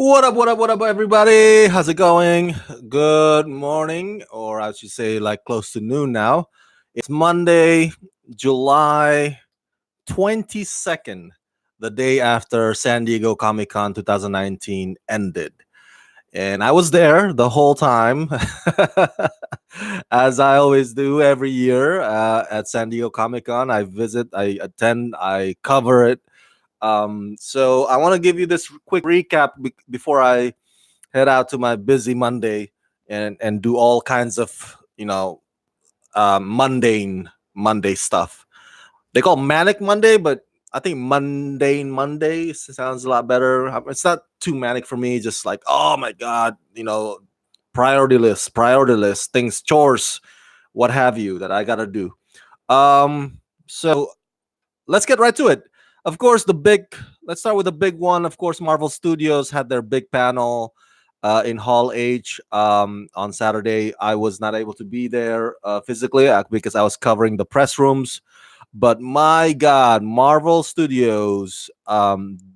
What up, everybody? How's it going? Good morning, or I should say, like close to noon now. It's Monday, July 22nd, the day after San Diego Comic Con 2019 ended. And I was there the whole time, as I always do every year at San Diego Comic Con. I visit, I attend, I cover it. So I want to give you this quick recap before I head out to my busy Monday and do all kinds of mundane Monday stuff. They call manic Monday, but I think mundane Monday sounds a lot better. It's not too manic for me. Just like, oh my god, priority list, things, chores, what have you that I gotta do. So let's get right to it. Of course, let's start with the big one. Of course, Marvel Studios had their big panel in Hall H on Saturday. I was not able to be there physically because I was covering the press rooms. But my God, Marvel Studios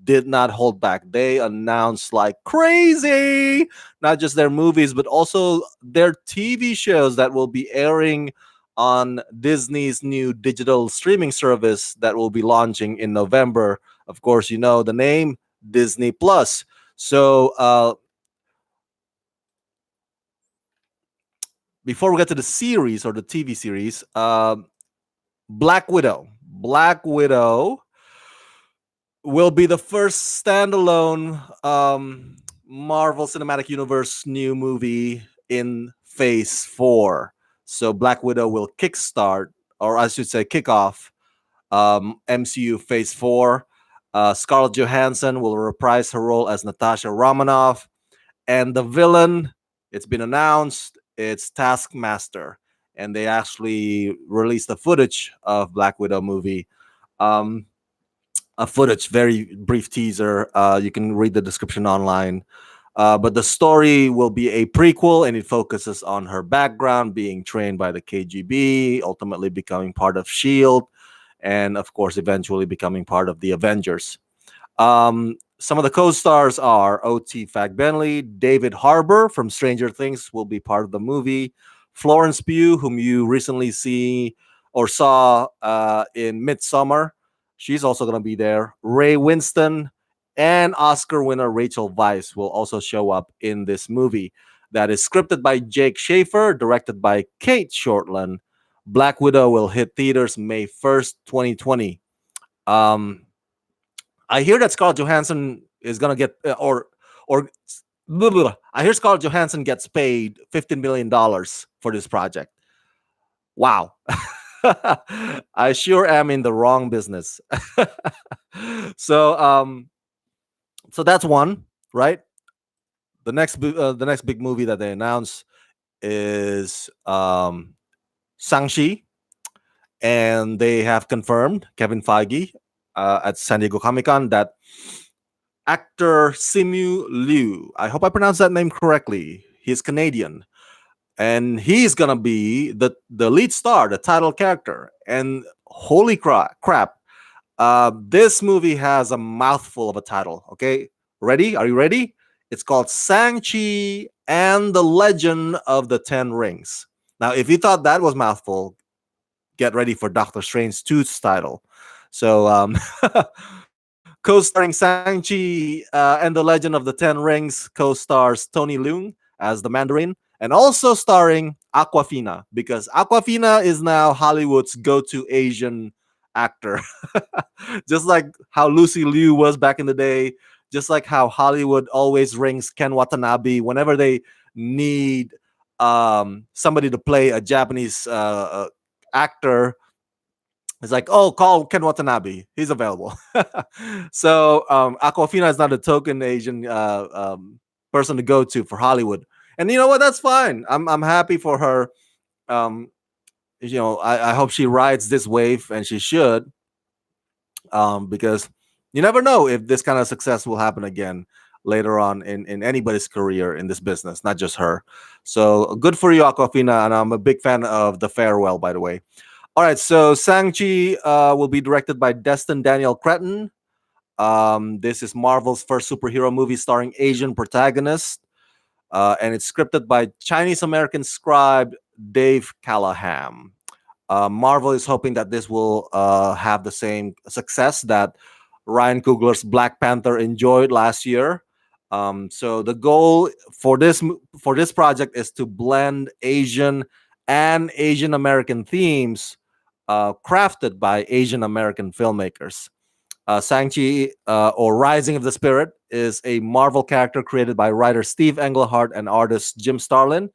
did not hold back. They announced like crazy, not just their movies, but also their TV shows that will be airing on Disney's new digital streaming service that will be launching in November. Of course, you know the name Disney Plus. So before we get to the series or the TV series, Black Widow. Black Widow will be the first standalone Marvel Cinematic Universe new movie in Phase 4. So Black Widow will kickstart, or I should say kick off, MCU Phase 4. Scarlett Johansson will reprise her role as Natasha Romanoff. And the villain, it's been announced, it's Taskmaster. And they actually released the footage of Black Widow movie. A footage, very brief teaser. You can read the description online. But the story will be a prequel, and it focuses on her background, being trained by the KGB, ultimately becoming part of S.H.I.E.L.D., and of course, eventually becoming part of the Avengers. Some of the co-stars are O.T. Fagbenley, David Harbour from Stranger Things will be part of the movie, Florence Pugh, whom you recently saw in Midsommar. She's also going to be there. Ray Winston and Oscar winner Rachel Weisz will also show up in this movie that is scripted by Jake Schaefer, directed by Kate Shortland. Black Widow will hit theaters May 1st, 2020. I hear that Scarlett Johansson is going to get, I hear Scarlett Johansson gets paid $15 million for this project. Wow. I sure am in the wrong business. So that's one, right? The next big movie that they announced is ShangChi, and they have confirmed Kevin Feige at San Diego Comic Con that actor Simu Liu, I hope I pronounced that name correctly, he's Canadian, and he's gonna be the lead star, the title character. And holy crap, this movie has a mouthful of a title. Okay, ready? Are you ready? It's called ShangChi and the Legend of the Ten Rings. Now, if you thought that was mouthful, get ready for Doctor Strange 2's title. So, co-starring ShangChi and the Legend of the Ten Rings, co-stars Tony Leung as the Mandarin, and also starring Awkwafina, because Awkwafina is now Hollywood's go-to Asian actor. Just like how Lucy Liu was back in the day, just like how Hollywood always rings Ken Watanabe whenever they need somebody to play a Japanese actor. It's like, oh, call Ken Watanabe. He's available. So Awkwafina is not a token Asian person to go to for Hollywood. And you know what? That's fine. I'm happy for her. I hope she rides this wave, and she should. Because you never know if this kind of success will happen again later on in anybody's career in this business, not just her. So good for you, Awkwafina, and I'm a big fan of The Farewell, by the way. All right, so ShangChi will be directed by Destin Daniel Cretton. This is Marvel's first superhero movie starring Asian protagonists, and it's scripted by Chinese American scribe Dave Callahan. Marvel is hoping that this will have the same success that Ryan Coogler's Black Panther enjoyed last year. So the goal for this project is to blend Asian and Asian American themes crafted by Asian American filmmakers. ShangChi, or Rising of the Spirit, is a Marvel character created by writer Steve Englehart and artist Jim Starlin,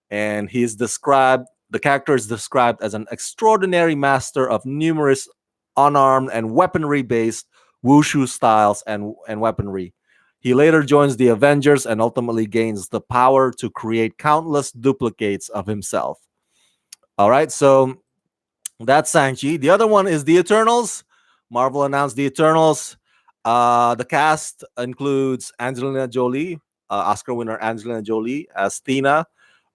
and the character is described as an extraordinary master of numerous unarmed and weaponry based wushu styles and weaponry. He later joins the Avengers and ultimately gains the power to create countless duplicates of himself. All right, so that's Shang-Chi. The other one is The Eternals. Marvel announced The Eternals. The cast includes Angelina Jolie, Oscar winner Angelina Jolie as Thena,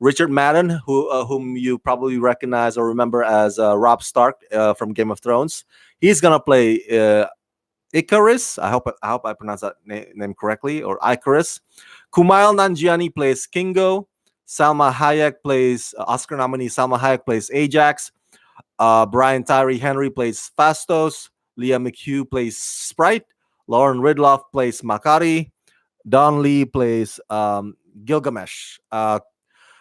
Richard Madden, whom you probably recognize or remember as Robb Stark from Game of Thrones. He's gonna play Icarus. I hope I pronounced that name correctly, or Icarus. Kumail Nanjiani plays Kingo. Salma Hayek plays Oscar nominee Salma Hayek plays Ajax. Brian Tyree Henry plays Fastos. Leah McHugh plays Sprite. Lauren Ridloff plays Makari. Don Lee plays Gilgamesh.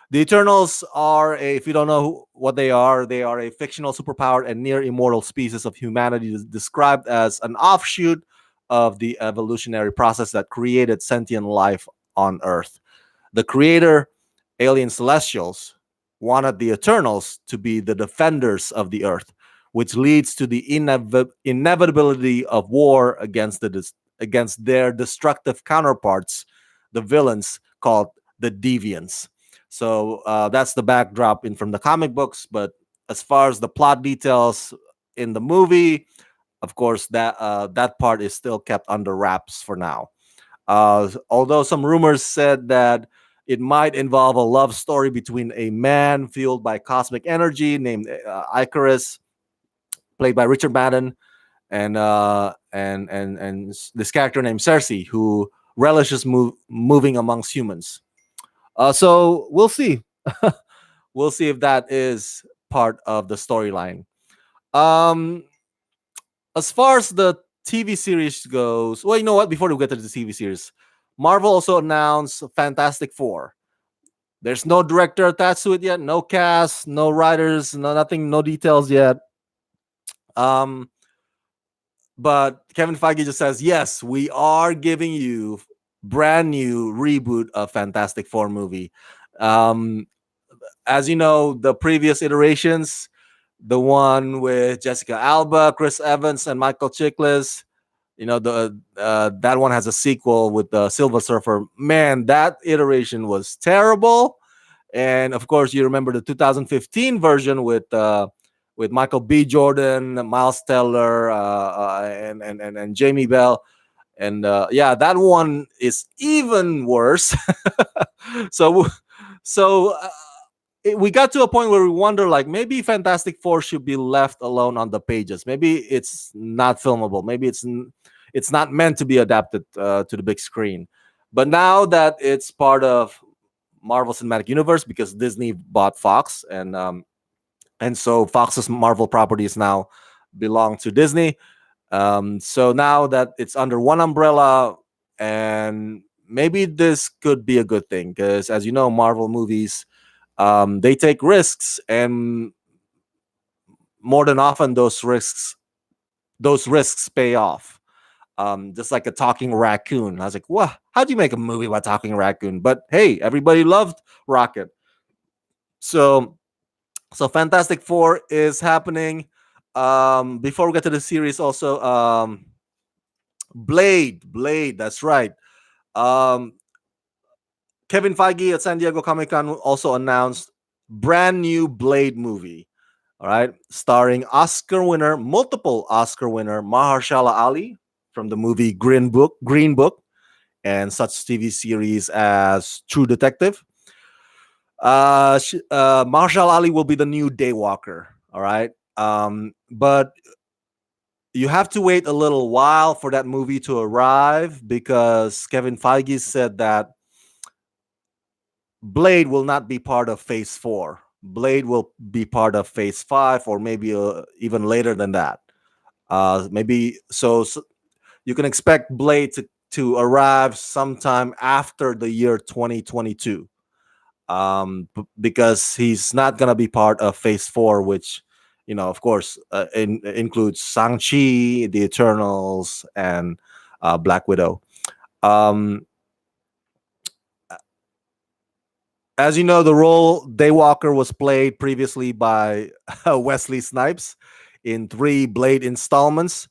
The Eternals are if you don't know what they are a fictional, superpowered, and near immortal species of humanity described as an offshoot of the evolutionary process that created sentient life on Earth. The creator, alien celestials, wanted the Eternals to be the defenders of the Earth, which leads to the inevitability of war against their destructive counterparts, the villains called the Deviants. So that's the backdrop from the comic books. But as far as the plot details in the movie, of course, that part is still kept under wraps for now. Although some rumors said that it might involve a love story between a man fueled by cosmic energy named Icarus, played by Richard Madden, and this character named Cersei, who relishes moving amongst humans. So we'll see. We'll see if that is part of the storyline. Um, as far as the TV series goes, well, you know what? Before we get to the TV series, Marvel also announced Fantastic Four. There's no director attached to it yet, no cast, no writers, no nothing, no details yet. Um, but Kevin Feige just says, yes, we are giving you brand new reboot of Fantastic Four movie. As you know, the previous iterations, the one with Jessica Alba, Chris Evans, and Michael Chiklis, the that one has a sequel with the Silver Surfer. Man, that iteration was terrible. And of course, you remember the 2015 version with Michael B. Jordan, Miles Teller, and Jamie Bell. And yeah, that one is even worse. so so we got to a point where we wonder, like, maybe Fantastic Four should be left alone on the pages. Maybe it's not filmable. Maybe it's not meant to be adapted to the big screen. But now that it's part of Marvel Cinematic Universe, because Disney bought Fox, and so Fox's Marvel properties now belong to Disney. So now that it's under one umbrella, and maybe this could be a good thing, because as you know, Marvel movies, they take risks, and more than often those risks pay off. Just like a talking raccoon. I was like, "What? How do you make a movie about talking raccoon?" But hey, everybody loved Rocket. So, Fantastic Four is happening. Before we get to the series, also, Blade. That's right. Um, Kevin Feige at San Diego Comic Con also announced brand new Blade movie. All right, starring multiple Oscar winner Mahershala Ali from the movie Green Book, and such TV series as True Detective. Mahershala Ali will be the new Daywalker. All right, but You have to wait a little while for that movie to arrive because Kevin Feige said that Blade will not be part of Phase 4. Blade will be part of Phase 5 or maybe even later than that. Maybe so you can expect Blade to arrive sometime after the year 2022. Because he's not gonna be part of Phase 4, which of course, includes ShangChi, the Eternals, and Black Widow. Um, as you know, the role Daywalker was played previously by Wesley Snipes in 3 Blade installments,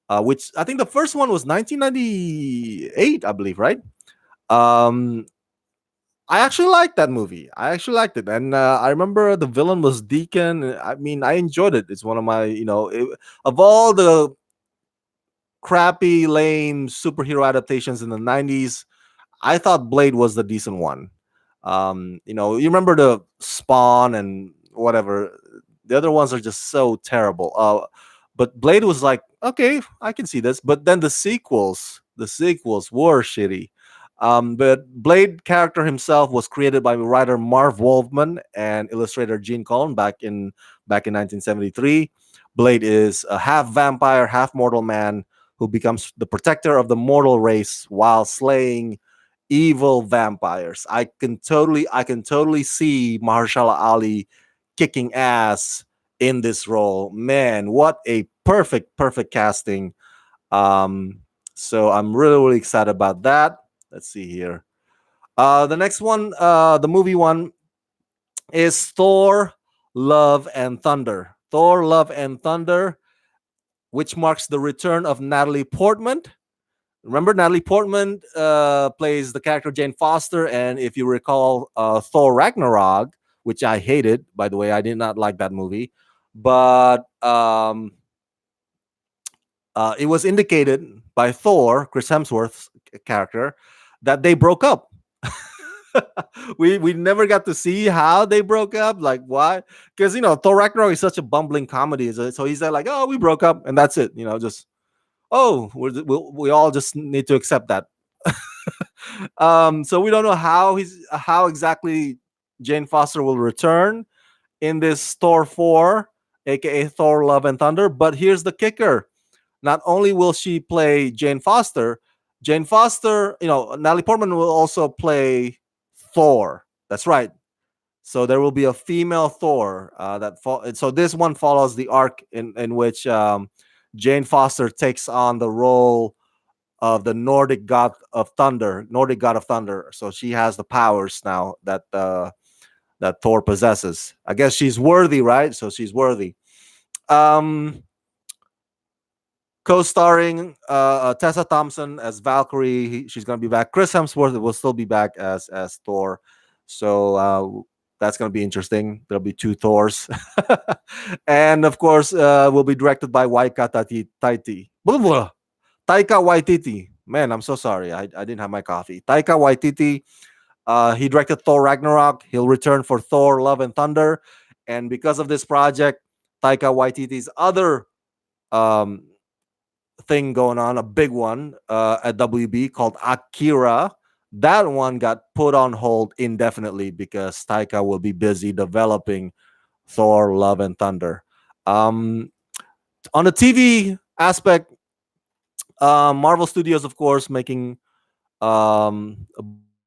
which I think the first one was 1998, I believe, right? Um, I actually liked that movie. I actually liked it, and I remember the villain was Deacon. I mean, I enjoyed it. It's one of my, of all the crappy, lame superhero adaptations in the '90s, I thought Blade was the decent one. You remember the Spawn and whatever. The other ones are just so terrible. But Blade was like, okay, I can see this. But then the sequels were shitty. But Blade character himself was created by writer Marv Wolfman and illustrator Gene Colan back in 1973. Blade is a half vampire, half mortal man who becomes the protector of the mortal race while slaying evil vampires. I can totally see Mahershala Ali kicking ass in this role. Man, what a perfect casting. Um, so I'm really really excited about that. Let's see here. The next one, the movie one, is Thor: Love and Thunder. Thor: Love and Thunder, which marks the return of Natalie Portman. Remember, Natalie Portman plays the character Jane Foster, and if you recall, Thor Ragnarok, which I hated, by the way, I did not like that movie, but it was indicated by Thor, Chris Hemsworth's character, that they broke up. we never got to see how they broke up, like why? Because Thor Ragnarok is such a bumbling comedy, so he's like, oh, we broke up, and that's it. Just oh, we all just need to accept that. So we don't know how exactly Jane Foster will return in this Thor 4, aka Thor Love and Thunder. But here's the kicker. Not only will she play Jane Foster, Natalie Portman will also play Thor. That's right. So there will be a female Thor so this one follows the arc in which Jane Foster takes on the role of the Nordic god of thunder. So she has the powers now that Thor possesses. I guess she's worthy, right? So she's worthy. Um, Co-starring Tessa Thompson as Valkyrie. She's gonna be back. Chris Hemsworth will still be back as Thor. So that's gonna be interesting. There'll be 2 Thors, and of course, will be directed by Taika Waititi. Man, I'm so sorry. I didn't have my coffee. Taika Waititi. He directed Thor Ragnarok. He'll return for Thor: Love and Thunder. And because of this project, Taika Waititi's other um, thing going on, a big one at WB called Akira, that one got put on hold indefinitely because Taika will be busy developing Thor: Love and Thunder. On the TV aspect, Marvel Studios, of course, making a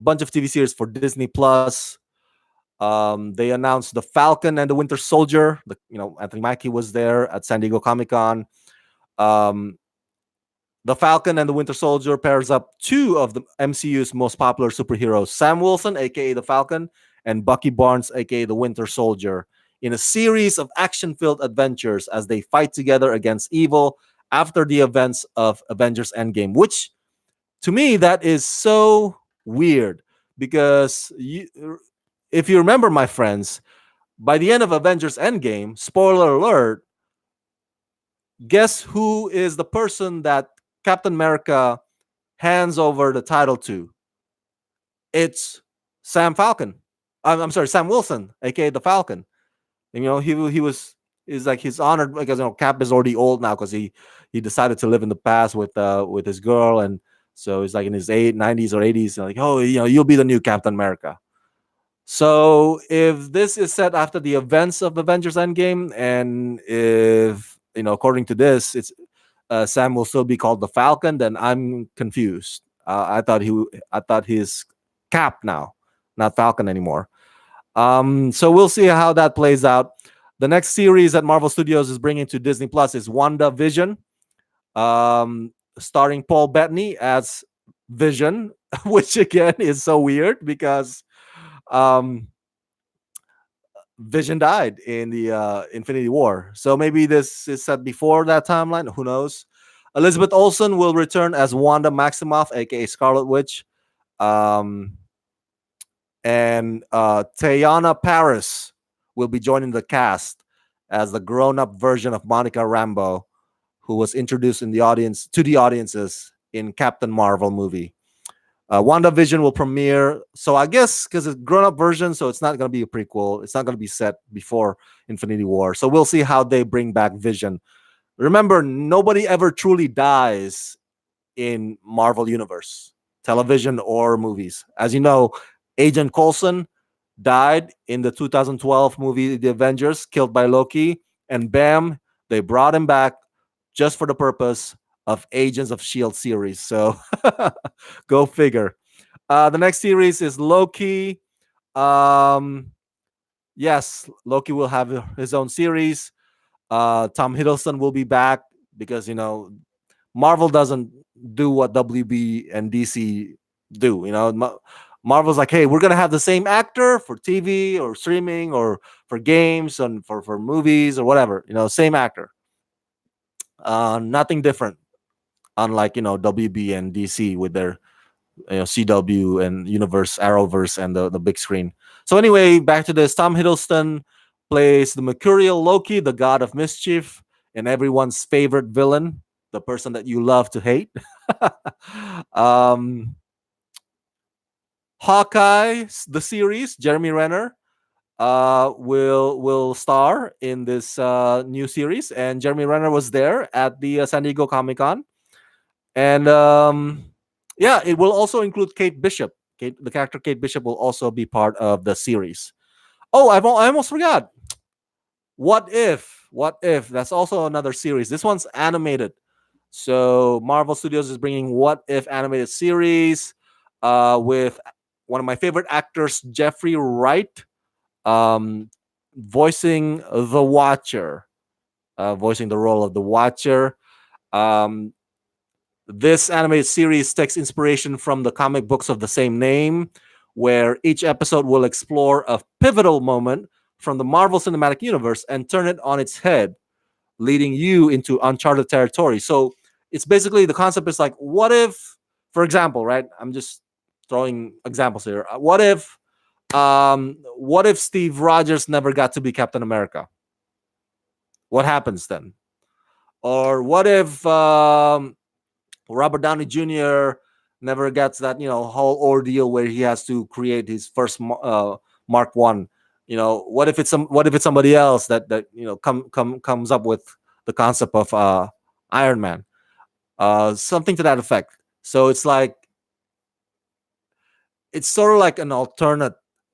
bunch of TV series for Disney Plus. They announced the Falcon and the Winter Soldier. Anthony Mackie was there at San Diego Comic Con. Um, the Falcon and the Winter Soldier pairs up 2 of the MCU's most popular superheroes, Sam Wilson, aka the Falcon, and Bucky Barnes, aka the Winter Soldier, in a series of action-filled adventures as they fight together against evil after the events of Avengers Endgame, which to me that is so weird because if you remember, my friends, by the end of Avengers Endgame, spoiler alert, guess who is the person that Captain America hands over the title to? It's Sam Falcon. I'm sorry, Sam Wilson, aka the Falcon. And he was He's like he's honored because Cap is already old now because he decided to live in the past with his girl, and so he's like in his 90s or 80s. Like, oh, you'll be the new Captain America. So if this is set after the events of Avengers Endgame, and if according to this, it's Sam will still be called the Falcon, then I'm confused. I thought he's Cap now, not Falcon anymore. So we'll see how that plays out. The next series that Marvel Studios is bringing to Disney Plus is WandaVision, starring Paul Bettany as Vision, which again is so weird because um, Vision died in the Infinity War. So maybe this is set before that timeline. Who knows? Elizabeth Olsen will return as Wanda Maximoff, aka Scarlet Witch. Um, and Tayana Paris will be joining the cast as the grown-up version of Monica Rambeau, who was introduced in the audience to the audiences in Captain Marvel movie. WandaVision will premiere, so I guess because it's grown-up version, so it's not going to be a prequel. It's not going to be set before Infinity War. So we'll see how they bring back Vision. Remember, nobody ever truly dies in Marvel Universe, television or movies. As you know, Agent Coulson died in the 2012 movie The Avengers, killed by Loki, and bam, they brought him back just for the purpose of Agents of Shield series. So go figure. The next series is Loki. Um, yes, Loki will have his own series. Tom Hiddleston will be back because Marvel doesn't do what WB and DC do. Marvel's like, hey, we're gonna have the same actor for TV or streaming or for games and for movies or whatever. Same actor. Nothing different. Unlike WB and DC with their CW and Universe, Arrowverse, and the big screen. So anyway, back to this. Tom Hiddleston plays the mercurial Loki, the god of mischief, and everyone's favorite villain, the person that you love to hate. um, Hawkeye, the series, Jeremy Renner will star in this new series, and Jeremy Renner was there at the San Diego Comic Con, and yeah, it will also include Kate Bishop. The character Kate Bishop will also be part of the series. Oh, I almost forgot. What if? What if? That's also another series. This one's animated. So Marvel Studios is bringing What If animated series with one of my favorite actors, Jeffrey Wright, um, voicing the Watcher, voicing the role of the Watcher. Um, this animated series takes inspiration from the comic books of the same name, where each episode will explore a pivotal moment from the Marvel Cinematic Universe and turn it on its head, leading you into uncharted territory. So it's basically the concept is like, what if, for example, right? I'm just throwing examples here. What if Steve Rogers never got to be Captain America? What happens then? Or what if Robert Downey Jr. never gets that whole ordeal where he has to create his first Mark One? What if it's somebody else that comes up with the concept of Iron Man, something to that effect. So it's sort of like an alternate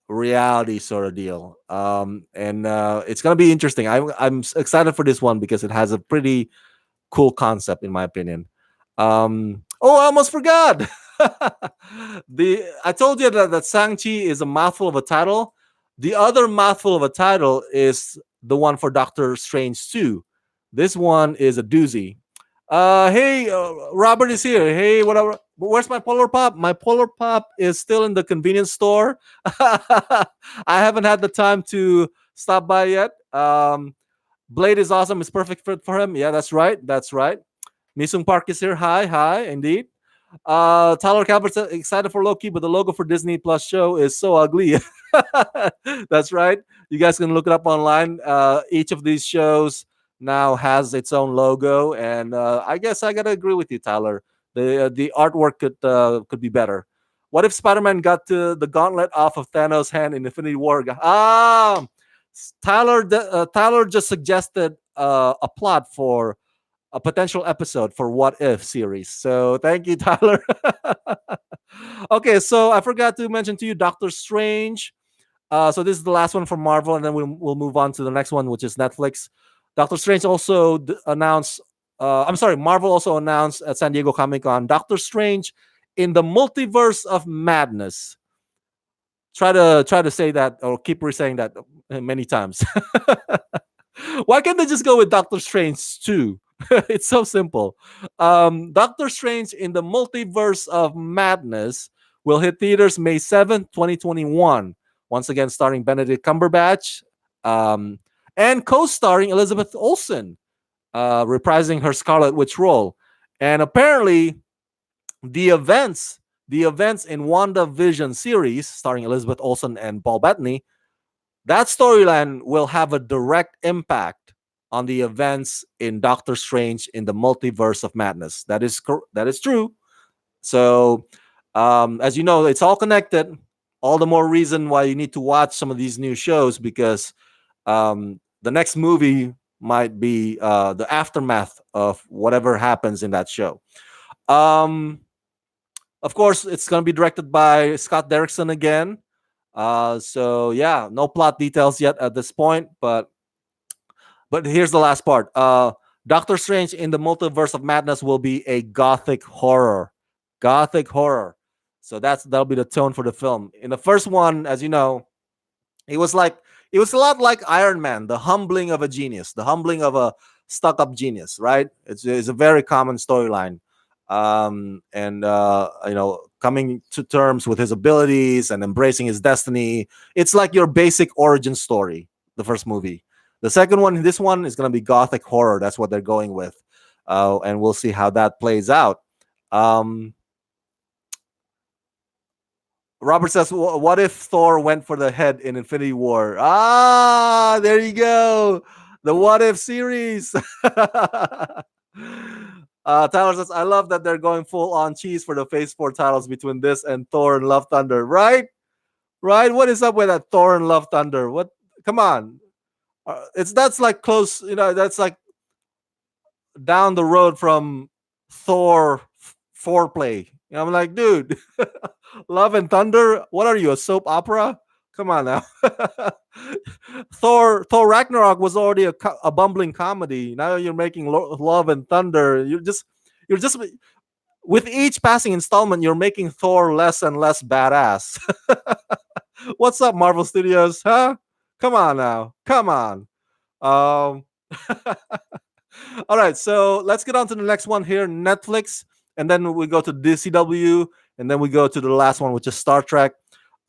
reality sort of deal, and it's gonna be interesting. I'm excited for this one because it has a pretty cool concept in my opinion. Oh, I almost forgot. I told you that ShangChi is a mouthful of a title. The other mouthful of a title is the one for Doctor Strange 2. This one is a doozy. Hey, Robert is here. Hey, whatever. Where's my Polar Pop? My Polar Pop is still in the convenience store. I haven't had the time to stop by yet. Blade is awesome. It's perfect fit for him. Yeah, that's right. That's right. Misung Park is here. Hi, hi, indeed. Tyler Calvert's excited for Loki, but the logo for Disney Plus show is so ugly. That's right. You guys can look it up online. Each of these shows now has its own logo, and I guess I gotta agree with you, Tyler. The artwork could be better. What if Spider-Man got the gauntlet off of Thanos' hand in Infinity War? Tyler just suggested a plot for a potential episode for What If series. So thank you, Tyler. Okay, so I forgot to mention to you Doctor Strange. So this is the last one from Marvel, and then we'll move on to the next one, which is Netflix. Doctor Strange also announced. I'm sorry, Marvel also announced at San Diego Comic Con Doctor Strange in the Multiverse of Madness. Try to say that or keep saying that many times. Why can't they just go with Doctor Strange too? It's so simple. Doctor Strange in the Multiverse of Madness will hit theaters May 7th, 2021. Once again, starring Benedict Cumberbatch um, and co starring Elizabeth Olsen, reprising her Scarlet Witch role. And apparently, the events the events in WandaVision series starring Elizabeth Olsen and Paul Bettany, that storyline will have a direct impact on the events in Doctor Strange in the Multiverse of Madness. That is true. So, as you know, it's all connected. All the more reason why you need to watch some of these new shows because the next movie might be the aftermath of whatever happens in that show. Um, of course, it's going to be directed by Scott Derrickson again. So yeah, no plot details yet at this point, but here's the last part. Doctor Strange in the Multiverse of Madness will be a gothic horror. Gothic horror. So that'll be the tone for the film. In the first one, as you know, it was like it was a lot like Iron Man, the humbling of a genius, the humbling of a stuck-up genius, right? It's a very common storyline. And coming to terms with his abilities and embracing his destiny. It's like your basic origin story, the first movie. The second one, this one is going to be gothic horror. That's what they're going with. And we'll see how that plays out. Um, Robert says, "What if Thor went for the head in Infinity War?" Ah, there you go. The What If series. Tyler says, "I love that they're going full on cheese for the Phase 4 titles between this and Thor and Love Thunder." Right? Right? What is up with that Thor and Love Thunder? What? Come on. That's like close, that's like down the road from Thor foreplay. I'm like, dude, Love and Thunder. What are you, a soap opera? Come on now. Thor Ragnarok was already a bumbling comedy. Now you're making Love and Thunder. You're just with each passing installment, you're making Thor less and less badass. What's up, Marvel Studios? Huh? Come on now. Come on. Um, all right, so let's get on to the next one here, Netflix, and then we go to DCW, and then we go to the last one, which is Star Trek.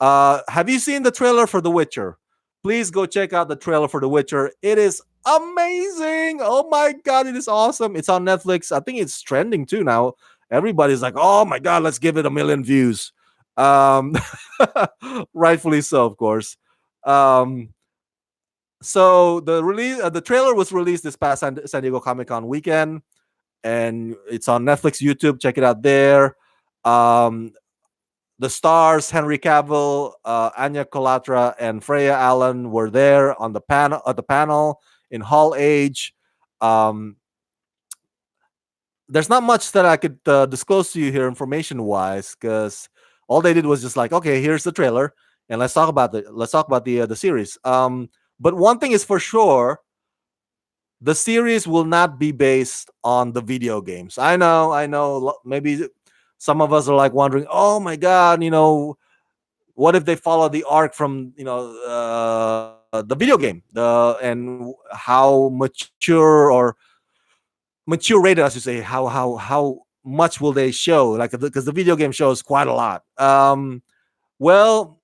Have you seen the trailer for The Witcher? Please go check out the trailer for The Witcher. It is amazing. Oh my god, it is awesome. It's on Netflix. I think it's trending too now. Everybody's like, "Oh my god, let's give it 1 million views." Um, rightfully so, of course. Um, so the trailer was released this past San Diego Comic Con weekend, and it's on Netflix, YouTube. Check it out there. Um, the stars Henry Cavill, Anya Colatra, and Freya Allen were there on the panel at the panel in Hall H. Um, there's not much that I could disclose to you here, information wise, because all they did was just like, okay, here's the trailer, and let's talk about the series. But one thing is for sure, the series will not be based on the video games. I know. Maybe some of us are like wondering, oh my god, what if they follow the arc from the video game, and how mature or mature rated, I should say, how much will they show? Like, because the video game shows quite a lot. Well,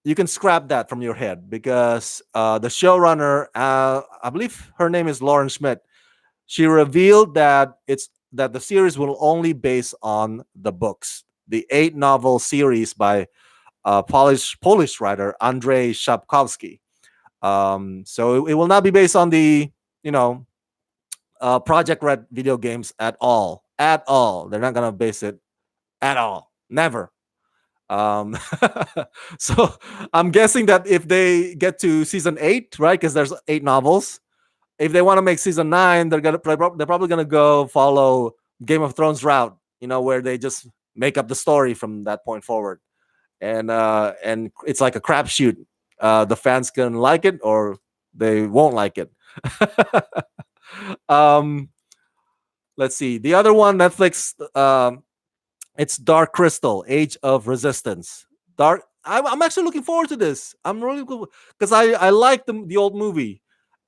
you can scrap that from your head because the showrunner, I believe her name is Lauren Schmidt. She revealed that the series will only base on the books, the 8 novel series by Polish writer Andrzej Sapkowski. So it will not be based on the you know Project Red video games at all. At all, they're not gonna base it at all. Never. Um, so I'm guessing that if they get to season 8, right, because there's 8 novels, if they want to make season 9, they're probably gonna go follow Game of Thrones route, where they just make up the story from that point forward, and it's like a crapshoot. The fans can like it or they won't like it. um, let's see. The other one, Netflix. It's Dark Crystal: Age of Resistance. Dark. I'm actually looking forward to this. I'm really cool because I like the old movie,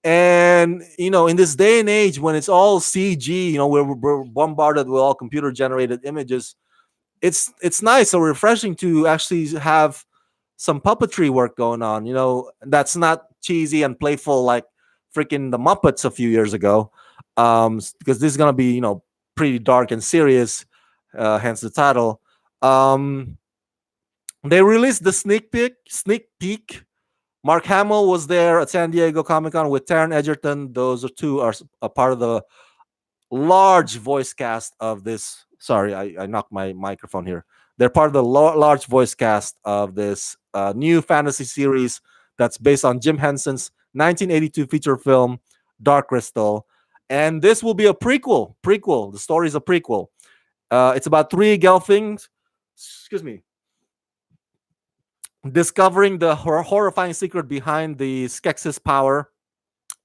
and in this day and age when it's all CG, we're bombarded with all computer generated images. It's nice or refreshing to actually have some puppetry work going on. That's not cheesy and playful like freaking the Muppets a few years ago. Because this is gonna be pretty dark and serious, hence the title. Um, they released the sneak peek. Mark Hamill was there at San Diego Comic Con with Taron Egerton. Those are two are a part of the large voice cast of this. Sorry, I knocked my microphone here. They're part of the large voice cast of this new fantasy series that's based on Jim Henson's 1982 feature film Dark Crystal, and this will be a prequel. The story is a prequel. It's about three Gelflings, excuse me, discovering the horrifying secret behind the Skeksis power,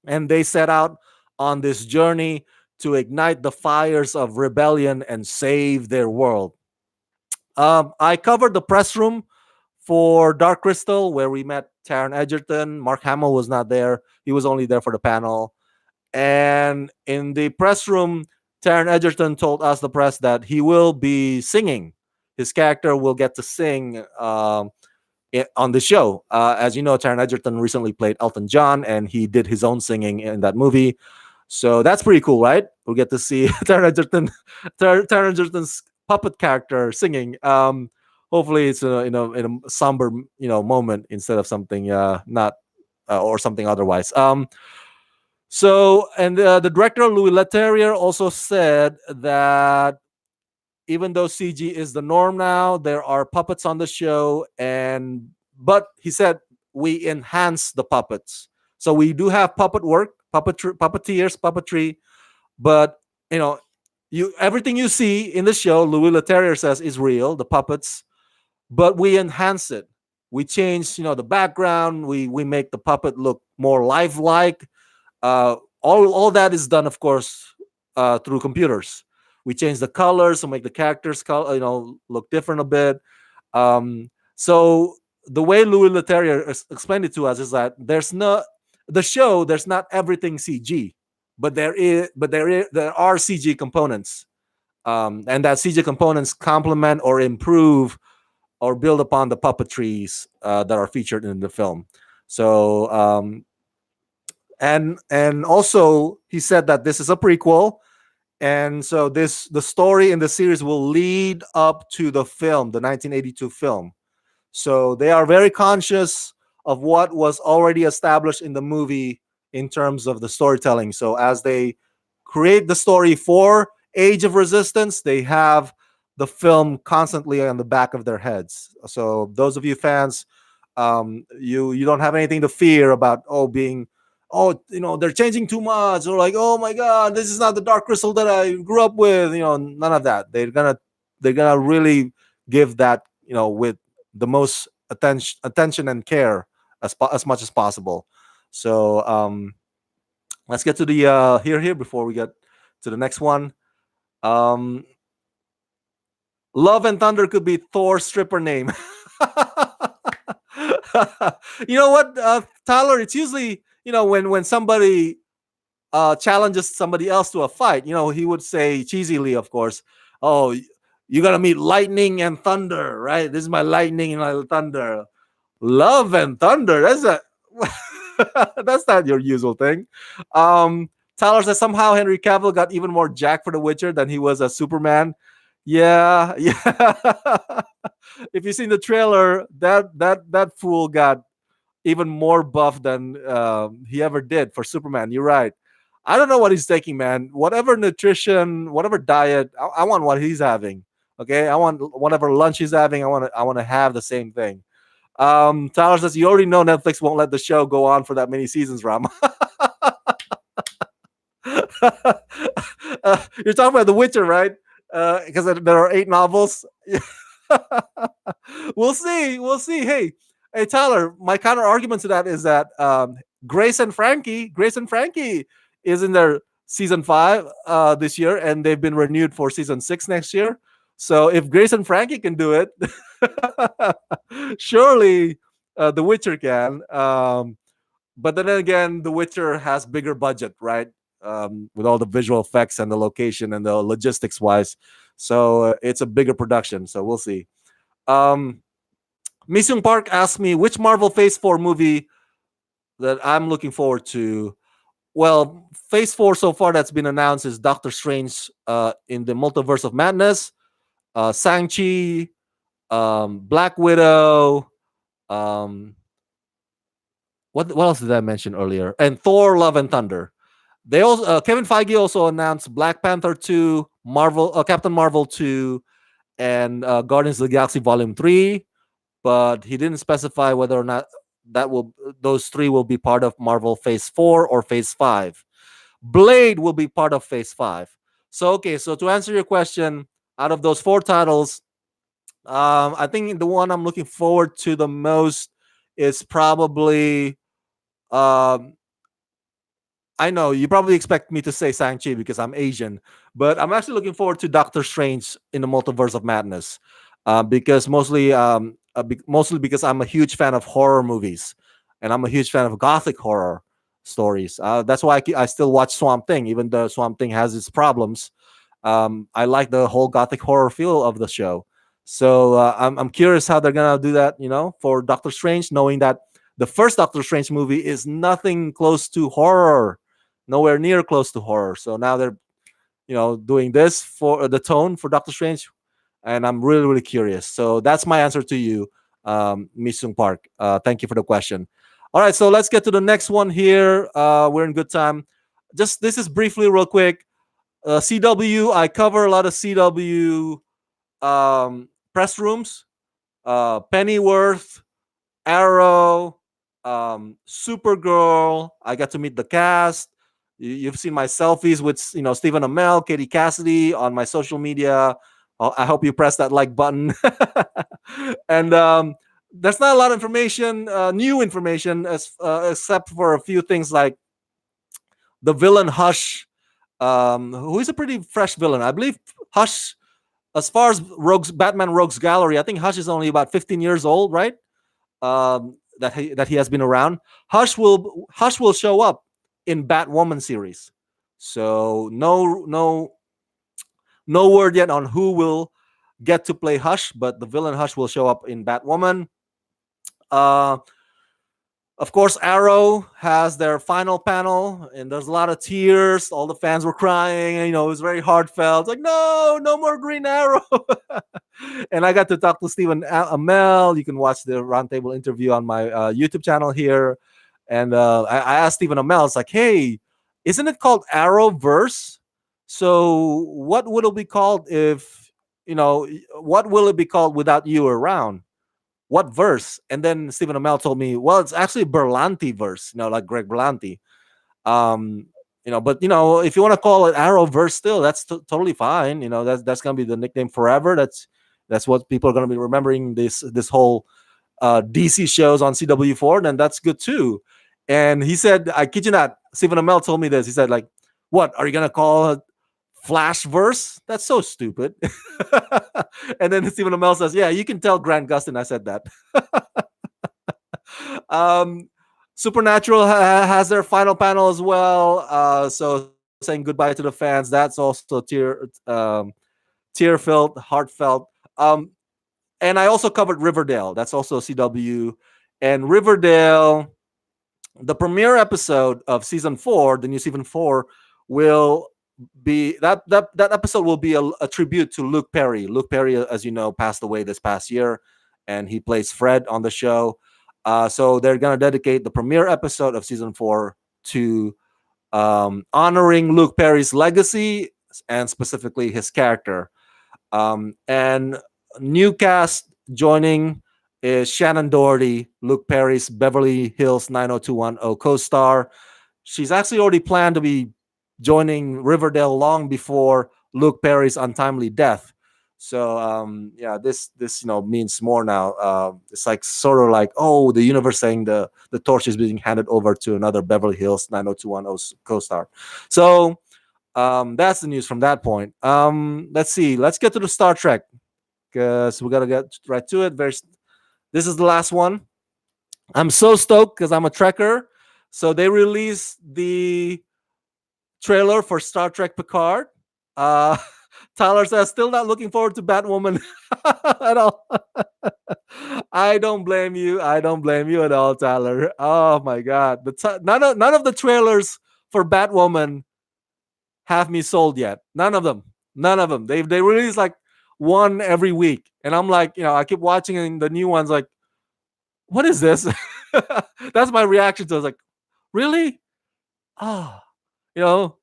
and they set out on this journey to ignite the fires of rebellion and save their world. I covered the press room for Dark Crystal, where we met Taron Egerton. Mark Hamill was not there; he was only there for the panel. And in the press room, Taron Egerton told us, the press, that he will be singing. His character will get to sing on the show. As you know, Taron Egerton recently played Elton John, and he did his own singing in that movie. So that's pretty cool, right? We'll get to see Taron Egerton's puppet character singing. Hopefully, it's in a somber moment instead of something not or something otherwise. And the director Louis Leterrier also said that even though CG is the norm now, there are puppets on the show, but he said we enhance the puppets. So we do have puppet work, puppeteers, puppetry, but you know, everything you see in the show, Louis Leterrier says, is real, the puppets, but we enhance it. We change, the background. We make the puppet look more lifelike. All that is done, of course, through computers. We change the colors to make the characters look different a bit. So the way Louis Leterrier explained it to us is that there's not everything CG, but there are CG components, and that CG components complement or improve or build upon the puppetries that are featured in the film. So and also he said that this is a prequel, and so the story in the series will lead up to the film, the 1982 film. So they are very conscious of what was already established in the movie in terms of the storytelling. So as they create the story for Age of Resistance, they have the film constantly on the back of their heads. So those of you fans, you don't have anything to fear about they're changing too much, or like, oh my god, this is not the Dark Crystal that I grew up with. None of that. They're gonna really give that with the most attention and care as much as possible. So let's get to the here before we get to the next one. um Love and Thunder could be Thor's stripper name. You know what, Tyler? It's usually when somebody challenges somebody else to a fight, he would say cheesily, of course, "Oh, you're gonna meet lightning and thunder, right? This is my lightning and my thunder." Love and Thunder. That's not your usual thing. Tyler says somehow Henry Cavill got even more jacked for The Witcher than he was as Superman. Yeah, yeah. If you've seen the trailer, that fool got even more buff than he ever did for Superman. You're right. I don't know what he's taking, man. Whatever nutrition, whatever diet, I want what he's having. Okay, I want whatever lunch he's having. I want to have the same thing. Tyler says you already know Netflix won't let the show go on for that many seasons, Rama. You're talking about The Witcher, right? Because there are 8 novels. We'll see. We'll see. Hey, Tyler. My counter argument to that is that Grace and Frankie is in their season 5 this year, and they've been renewed for season 6 next year. So if Grace and Frankie can do it, surely The Witcher can. But then again, The Witcher has bigger budget, right? With all the visual effects and the location and the logistics wise. So it's a bigger production. So we'll see. Um, Misung Park asked me which Marvel Phase 4 movie that I'm looking forward to. Well, Phase 4 so far that's been announced is Doctor Strange in the Multiverse of Madness, ShangChi, Black Widow, um, what else did I mention earlier? And Thor: Love and Thunder. They also Kevin Feige also announced Black Panther 2, Captain Marvel 2, and Guardians of the Galaxy Volume 3, but he didn't specify whether or not those 3 will be part of Marvel Phase 4 or Phase 5. Blade will be part of Phase 5. So okay, so to answer your question, out of those 4 titles, I think the one I'm looking forward to the most is probably um, I know you probably expect me to say Shang-Chi because I'm Asian, but I'm actually looking forward to Doctor Strange in the Multiverse of Madness, because mostly because I'm a huge fan of horror movies, and I'm a huge fan of gothic horror stories. That's why I still watch Swamp Thing, even though Swamp Thing has its problems. I like the whole gothic horror feel of the show. So I'm curious how they're gonna do that, for Doctor Strange, knowing that the first Doctor Strange movie is nothing close to horror, nowhere near close to horror. So now they're doing this for the tone for Doctor Strange, and I'm really really curious. So that's my answer to you, Misung Park. Thank you for the question. All right, so let's get to the next one here. We're in good time. Just this is briefly, real quick. CW. I cover a lot of CW press rooms. Pennyworth, Arrow, Supergirl. I got to meet the cast. You've seen my selfies with Stephen Amell, Katie Cassidy on my social media. I hope you press that like button. And there's not a lot of information, new information, except for a few things like the villain Hush, who is a pretty fresh villain. I believe Hush, as far as Batman Rogues Gallery, I think Hush is only about 15 years old, right? That he has been around. Hush will show up in Batwoman series. So no word yet on who will get to play Hush, but the villain Hush will show up in Batwoman. Uh, of course, Arrow has their final panel, and there's a lot of tears. All the fans were crying. And, it was very heartfelt. Like, no more Green Arrow. And I got to talk to Stephen Amell. You can watch the roundtable interview on my YouTube channel here. And I asked Stephen Amell, it's like, hey, isn't it called Arrowverse? So what would it be called what will it be called without you around? What verse? And then Stephen Amell told me, well, it's actually Berlanti verse, like Greg Berlanti. But if you want to call it Arrowverse still, that's totally fine. That's gonna be the nickname forever. That's what people are gonna be remembering this whole DC shows on CW4, then that's good too. And he said, I kid you not, Stephen Amell told me this. He said, like, what are you gonna call it? Flashverse? That's so stupid. And then Stephen Amell says, yeah, you can tell Grant Gustin I said that. Supernatural has their final panel as well. So saying goodbye to the fans. That's also tear-filled, heartfelt. And I also covered Riverdale. That's also CW. And Riverdale, the premiere episode of season 4, the new season 4, will be that episode will be a tribute to Luke Perry. Luke Perry, as you know, passed away this past year, and he plays Fred on the show. So they're gonna dedicate the premiere episode of season 4 to honoring Luke Perry's legacy and specifically his character. And new cast joining is Shannon Doherty, Luke Perry's Beverly Hills 90210 co-star. She's actually already planned to be joining Riverdale long before Luke Perry's untimely death. So yeah, this means more now. It's like sort of like, oh, the universe saying the torch is being handed over to another Beverly Hills 90210 co-star. So that's the news from that point. Let's see. Let's get to the Star Trek because we gotta get right to it. This is the last one. I'm so stoked because I'm a Trekker. So they released the trailer for Star Trek Picard. Uh, Tyler says still not looking forward to Batwoman at all. I don't blame you. I don't blame you at all, Tyler. Oh my God, none of the trailers for Batwoman have me sold yet. None of them. None of them. They release like one every week, and I'm like, I keep watching the new ones. Like, what is this? That's my reaction to it. I was like, really? Oh, you know,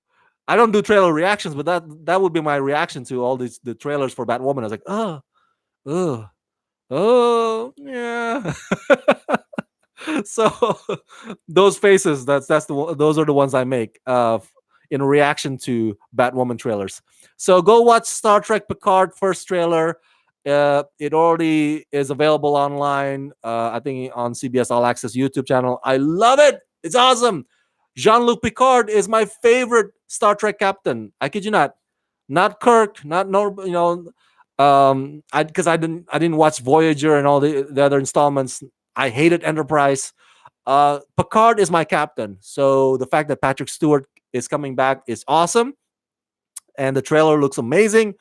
I don't do trailer reactions, but that would be my reaction to all the trailers for Batwoman. I was like, oh, oh, yeah. So those faces, those are the ones I make in reaction to Batwoman trailers. So go watch Star Trek Picard first trailer. It already is available online. I think on CBS All Access YouTube channel. I love it. It's awesome. Jean-Luc Picard is my favorite Star Trek captain. I kid you not. Not Kirk. Not no. I because I didn't watch Voyager and all the other installments. I hated Enterprise. Picard is my captain. So the fact that Patrick Stewart is coming back is awesome, and the trailer looks amazing.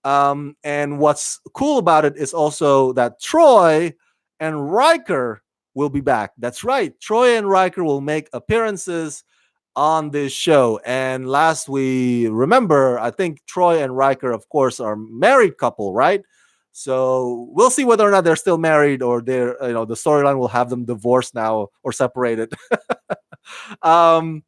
And what's cool about it is also that Troy and Riker will be back. That's right. Troy and Riker will make appearances on this show. And last we remember, I think Troy and Riker, of course, are married couple, right? So we'll see whether or not they're still married or the storyline will have them divorced now or separated. um,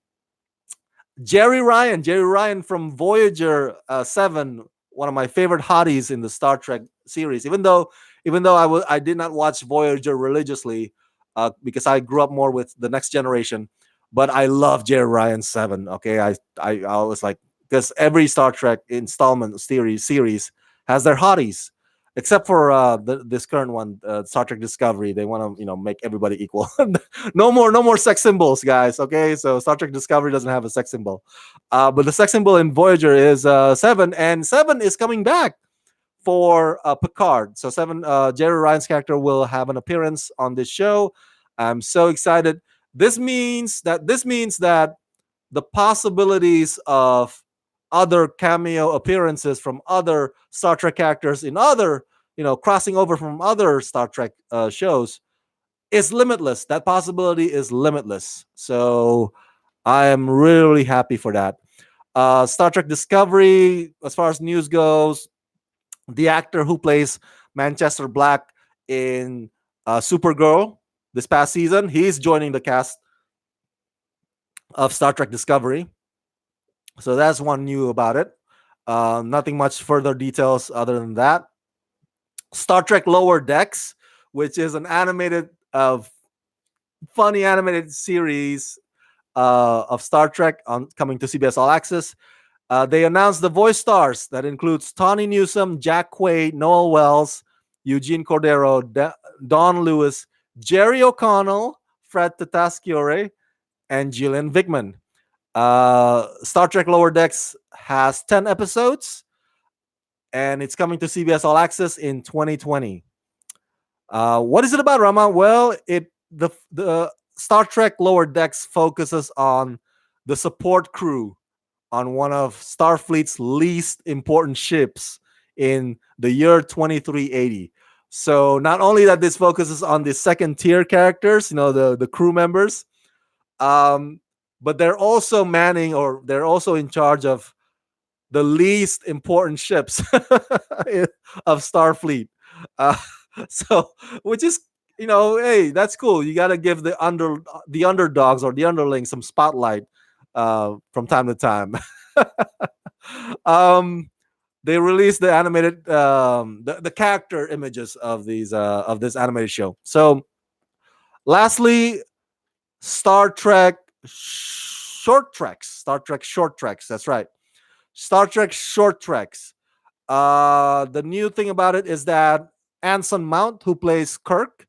Jerry Ryan from Voyager 7, one of my favorite hotties in the Star Trek series. Even though I did not watch Voyager religiously because I grew up more with the Next Generation, but I love Jerry Ryan 7. Okay, I was like, because every Star Trek installment series has their hotties, except for this current one, Star Trek Discovery. They want to make everybody equal. No more sex symbols, guys. Okay, so Star Trek Discovery doesn't have a sex symbol, but the sex symbol in Voyager is 7, and 7 is coming back for Picard. So 7, Jerry Ryan's character will have an appearance on this show. I'm so excited. This means that the possibilities of other cameo appearances from other Star Trek characters in other, crossing over from other Star Trek shows is limitless. That possibility is limitless. So I am really happy for that. Star Trek Discovery, as far as news goes, the actor who plays Manchester Black in Supergirl this past season, he's joining the cast of Star Trek Discovery. So that's one new about it. Nothing much further details other than that. Star Trek Lower Decks, which is an funny animated series of Star Trek coming to CBS All Access. They announced the voice stars that includes Tawny Newsome, Jack Quaid, Noel Wells, Eugene Cordero, Don Lewis, Jerry O'Connell, Fred Tatasciore, and Gillian Vigman. Star Trek Lower Decks has 10 episodes, and it's coming to CBS All Access in 2020. What is it about, Rama? Well, the Star Trek Lower Decks focuses on the support crew on one of Starfleet's least important ships in the year 2380. So not only that this focuses on the second tier characters, the crew members, but they're also they're also in charge of the least important ships of Starfleet. Uh, so, which is, hey, that's cool. You got to give the underdogs or the underlings some spotlight from time to time. um, they released the animated the character images of this animated show. So lastly, Star Trek short treks. Star Trek short treks. That's right. Star Trek short treks. The new thing about it is that Anson Mount, who plays Kirk,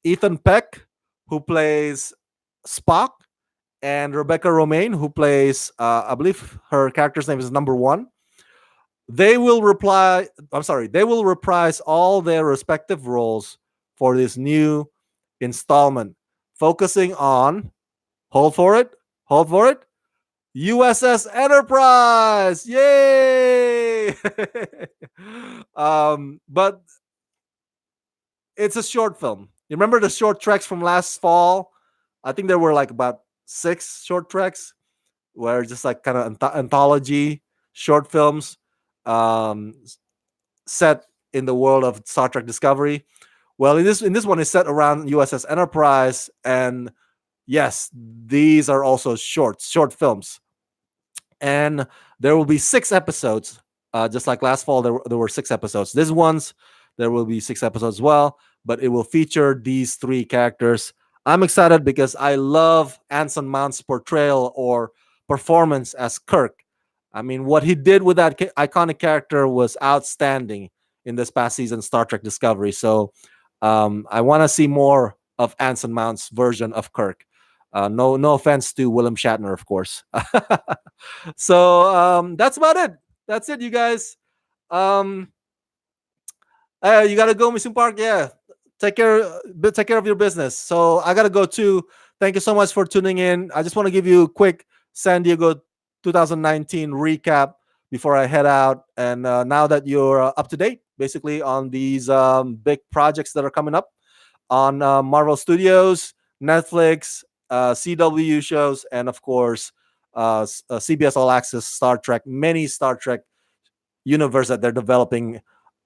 Ethan Peck, who plays Spock, and Rebecca Romaine, who plays, I believe her character's name is Number One. They will reply. I'm sorry. They will reprise all their respective roles for this new installment, focusing on, hold for it, hold for it, USS Enterprise. Yay! But it's a short film. You remember the short treks from last fall? I think there were like about 6 short treks where just like kind of anthology short films um, set in the world of Star Trek Discovery. Well, in this one, it's set around USS Enterprise, and yes, these are also short films, and there will be 6 episodes. Just like last fall, there were 6 episodes. This one's there will be 6 episodes as well, but it will feature these 3 characters. I'm excited because I love Anson Mount's portrayal or performance as Kirk. I mean, what he did with that iconic character was outstanding in this past season, Star Trek Discovery. So I want to see more of Anson Mount's version of Kirk. No offense to William Shatner, of course. So that's about it. That's it, you guys. Um, you gotta go, Mission Park. Yeah, take care of your business. So I gotta go too. Thank you so much for tuning in. I just want to give you a quick San Diego 2019 recap before I head out. And now that you're up to date, basically on these big projects that are coming up on Marvel Studios, Netflix, CW shows, and of course CBS All Access Star Trek, many Star Trek universe that they're developing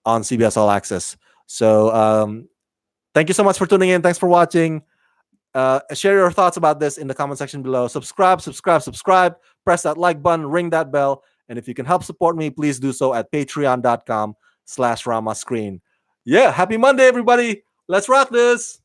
on CBS All Access. So thank you so much for tuning in. Thanks for watching. Share your thoughts about this in the comment section below. Subscribe. Press that like button, ring that bell. And if you can help support me, please do so at patreon.com/Rama Screen. Yeah, happy Monday, everybody. Let's rock this.